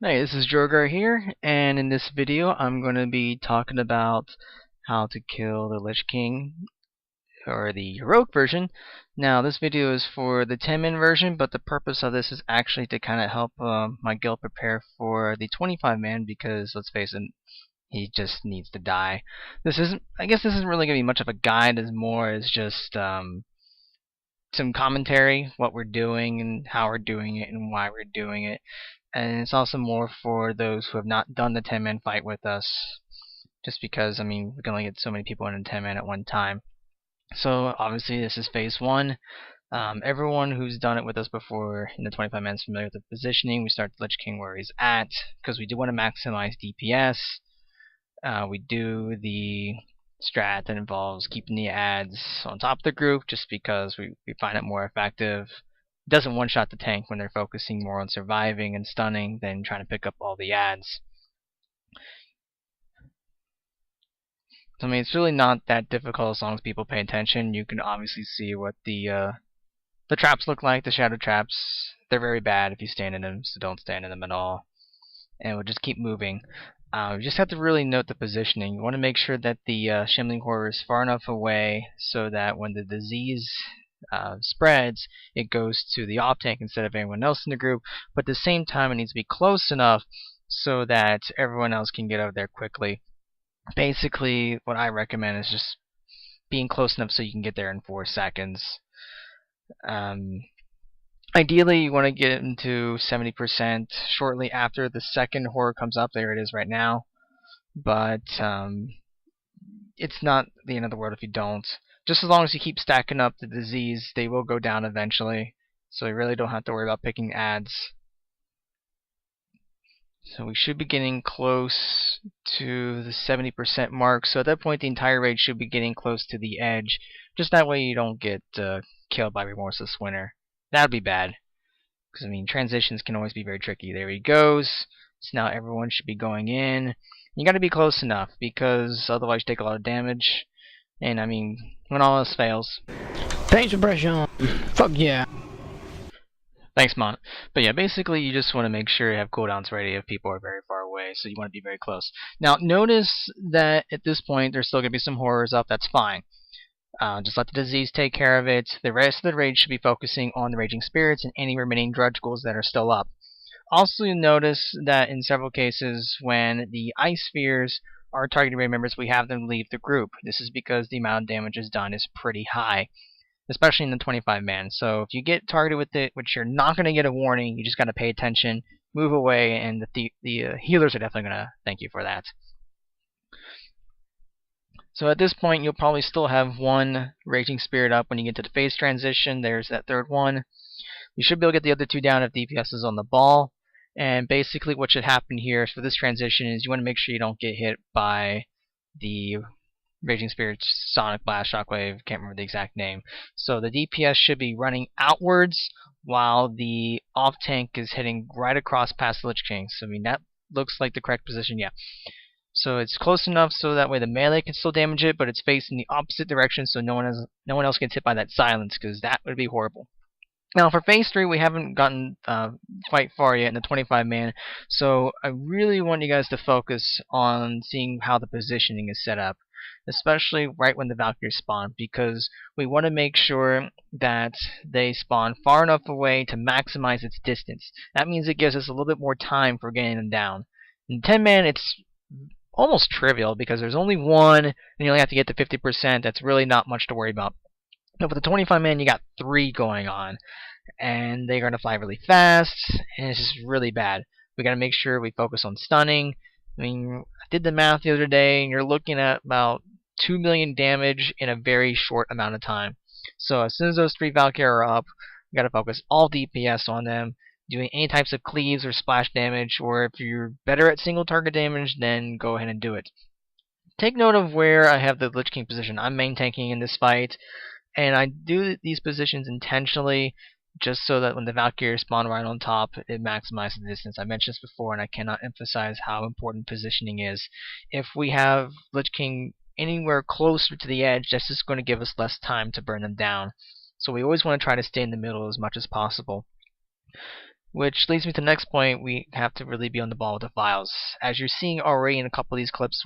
Hey, this is Drorgurro here, and in this video I'm going to be talking about how to kill the Lich King, or the Heroic version. Now this video is for the 10-man version, but the purpose of this is actually to kind of help my guild prepare for the 25-man, because let's face it, he just needs to die. I guess this isn't really going to be much of a guide, as more as just some commentary, what we're doing and how we're doing it and why we're doing it. And it's also more for those who have not done the 10-man fight with us, just because, I mean, we can only get so many people in a 10-man at one time. So obviously this is phase 1. Everyone who's done it with us before in the 25-man is familiar with the positioning. We start the Lich King where he's at, because we do want to maximize DPS. We do the strat that involves keeping the ads on top of the group, just because we find it more effective. It doesn't one-shot the tank when they're focusing more on surviving and stunning than trying to pick up all the ads. So, I mean, it's really not that difficult as long as people pay attention. You can obviously see what the traps look like, the shadow traps. They're very bad if you stand in them, so don't stand in them at all. And we'll just keep moving. You just have to really note the positioning. You want to make sure that the shambling horror is far enough away so that when the disease spreads, it goes to the off tank instead of anyone else in the group. But at the same time, it needs to be close enough so that everyone else can get over there quickly. Basically, what I recommend is just being close enough so you can get there in 4 seconds. Ideally, you want to get into 70% shortly after the second horror comes up. There it is right now. But it's not the end of the world if you don't. Just as long as you keep stacking up the disease, they will go down eventually. So you really don't have to worry about picking ads. So we should be getting close to the 70% mark. So at that point, the entire raid should be getting close to the edge. Just that way you don't get killed by Remorseless Winter. That would be bad. Because, I mean, transitions can always be very tricky. There he goes. So now everyone should be going in. You gotta be close enough, because otherwise you take a lot of damage. And, I mean, when all else fails. Thanks for pressure on. Fuck yeah. Thanks, Mont. But yeah, basically you just want to make sure you have cooldowns ready if people are very far away, so you want to be very close. Now, notice that at this point there's still going to be some horrors up. That's fine. Just let the disease take care of it. The rest of the raid should be focusing on the Raging Spirits and any remaining Drudgurros that are still up. Also, you'll notice that in several cases, when the Ice Spheres are targeting raid members, we have them leave the group. This is because the amount of damage is done is pretty high, especially in the 25-man. So if you get targeted with it, which you're not going to get a warning, you just got to pay attention, move away, and the healers are definitely going to thank you for that. So at this point, you'll probably still have one Raging Spirit up when you get to the phase transition. There's that third one. You should be able to get the other two down if DPS is on the ball. And basically what should happen here for this transition is you want to make sure you don't get hit by the Raging Spirit's Sonic Blast, Shockwave, can't remember the exact name. So the DPS should be running outwards while the off tank is hitting right across past the Lich King. So I mean, that looks like the correct position, yeah. So it's close enough so that way the melee can still damage it, but it's facing the opposite direction so no one else gets hit by that silence, because that would be horrible. Now for phase 3, we haven't gotten quite far yet in the 25-man, so I really want you guys to focus on seeing how the positioning is set up, especially right when the Valkyries spawn, because we want to make sure that they spawn far enough away to maximize its distance. That means it gives us a little bit more time for getting them down. In 10-man, it's almost trivial, because there's only one, and you only have to get to 50%. That's really not much to worry about. But for the 25-man, you got 3 going on, and they're going to fly really fast, and it's just really bad. We got to make sure we focus on stunning. I mean, I did the math the other day, and you're looking at about 2 million damage in a very short amount of time. So as soon as those 3 Valkyrie are up, we got to focus all DPS on them, doing any types of cleaves or splash damage, or if you're better at single target damage, then go ahead and do it. Take note of where I have the Lich King position. I'm main tanking in this fight, and I do these positions intentionally just so that when the Valkyrie spawn right on top, it maximizes the distance. I mentioned this before, and I cannot emphasize how important positioning is. If we have Lich King anywhere closer to the edge, that's just going to give us less time to burn them down. So we always want to try to stay in the middle as much as possible. Which leads me to the next point. We have to really be on the ball with the files. As you're seeing already in a couple of these clips,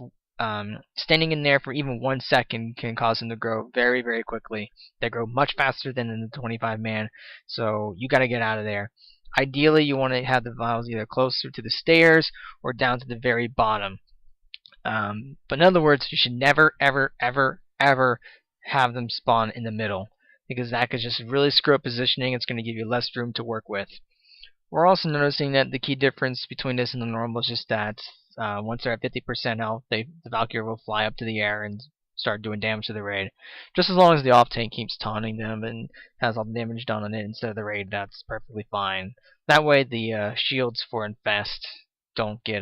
standing in there for even 1 second can cause them to grow very, very quickly. They grow much faster than in the 25-man, so you got to get out of there. Ideally, you want to have the vials either closer to the stairs or down to the very bottom. But in other words, you should never, ever, ever, ever have them spawn in the middle, because that could just really screw up positioning. It's going to give you less room to work with. We're also noticing that the key difference between this and the normal is just that once they're at 50% health, the Valkyrie will fly up to the air and start doing damage to the raid. Just as long as the off tank keeps taunting them and has all the damage done on it instead of the raid, that's perfectly fine. That way the shields for Infest don't get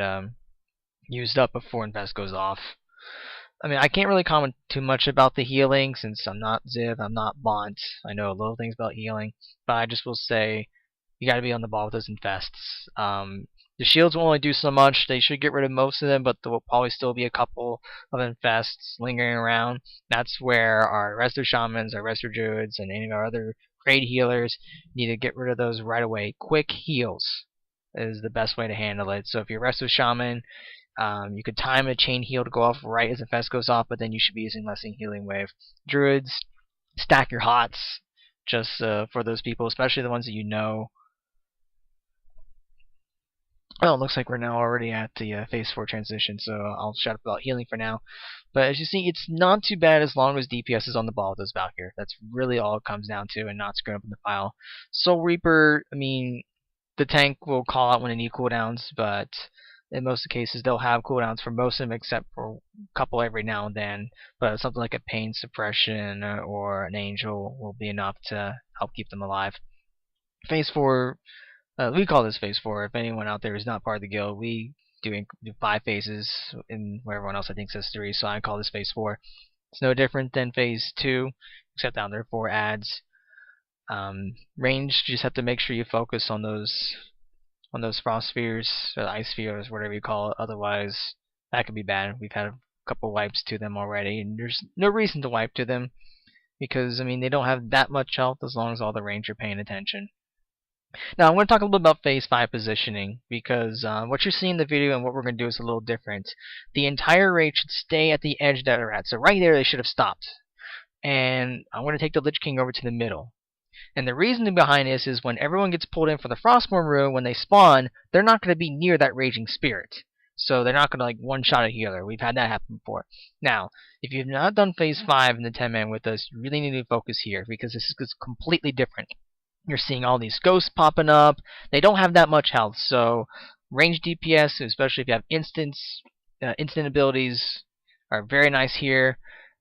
used up before Infest goes off. I mean, I can't really comment too much about the healing since I'm not Ziv, I'm not Bont. I know little things about healing, but I just will say you got to be on the ball with those Infests. The shields will only do so much. They should get rid of most of them, but there will probably still be a couple of Infests lingering around. That's where our Resto Shamans, our Resto Druids, and any of our other raid healers need to get rid of those right away. Quick heals is the best way to handle it. So if you're Resto Shaman, you could time a chain heal to go off right as Infest goes off, but then you should be using less than Healing Wave. Druids, stack your hots just for those people, especially the ones that you know. Well, it looks like we're now already at the phase 4 transition, so I'll shut up about healing for now. But as you see, it's not too bad as long as DPS is on the ball with those Valkyrie. That's really all it comes down to, and not screwing up in the file. Soul Reaper, I mean, the tank will call out when they need cooldowns, but in most of the cases they'll have cooldowns for most of them except for a couple every now and then. But something like a Pain Suppression or an Angel will be enough to help keep them alive. Phase 4... we call this phase 4. If anyone out there is not part of the guild, we do 5 phases, in where everyone else I think says 3, so I call this phase 4. It's no different than phase 2, except down there are 4 adds. Range, you just have to make sure you focus on those frost spheres, or ice spheres, whatever you call it. Otherwise, that could be bad. We've had a couple wipes to them already, and there's no reason to wipe to them, because I mean they don't have that much health as long as all the range are paying attention. Now, I'm going to talk a little bit about Phase 5 positioning, because what you're seeing in the video and what we're going to do is a little different. The entire raid should stay at the edge that they're at, so right there they should have stopped. And I'm going to take the Lich King over to the middle. And the reason behind this is when everyone gets pulled in for the Frostborn room, when they spawn, they're not going to be near that Raging Spirit. So they're not going to like one-shot a healer. We've had that happen before. Now, if you've not done Phase 5 in the 10-man with us, you really need to focus here, because this is completely different. You're seeing all these ghosts popping up. They don't have that much health, so range DPS, especially if you have instant abilities, are very nice here.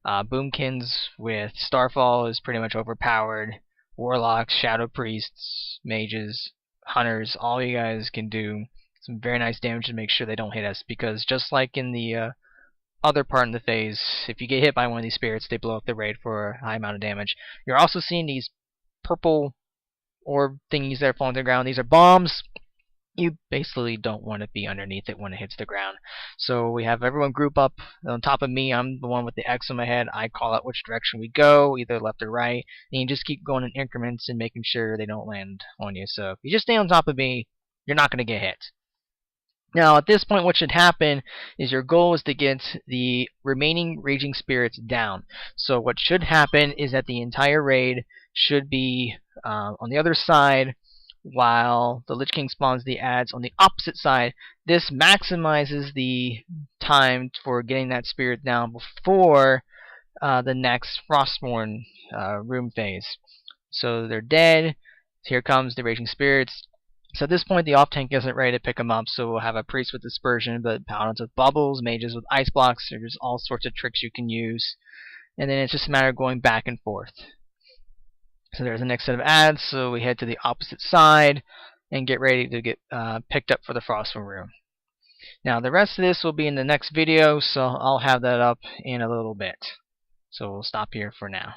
Boomkins with Starfall is pretty much overpowered. Warlocks, Shadow Priests, Mages, Hunters, all you guys can do some very nice damage to make sure they don't hit us, because just like in the other part in the phase, if you get hit by one of these spirits, they blow up the raid for a high amount of damage. You're also seeing these purple orb thingies that are falling to the ground. These are bombs. You basically don't want to be underneath it when it hits the ground. So we have everyone group up on top of me. I'm the one with the X on my head. I call out which direction we go, either left or right. And you just keep going in increments and making sure they don't land on you. So if you just stay on top of me, you're not going to get hit. Now, at this point, what should happen is your goal is to get the remaining Raging Spirits down. So what should happen is that the entire raid should be on the other side, while the Lich King spawns the adds on the opposite side. This maximizes the time for getting that spirit down before the next Frostborn room phase. So they're dead. Here comes the Raging Spirits. So at this point, the off-tank isn't ready to pick them up, so we'll have a priest with dispersion, but paladins with bubbles, mages with ice blocks. There's all sorts of tricks you can use. And then it's just a matter of going back and forth. So there's the next set of adds, so we head to the opposite side and get ready to get picked up for the Frostborn room. Now the rest of this will be in the next video, so I'll have that up in a little bit. So we'll stop here for now.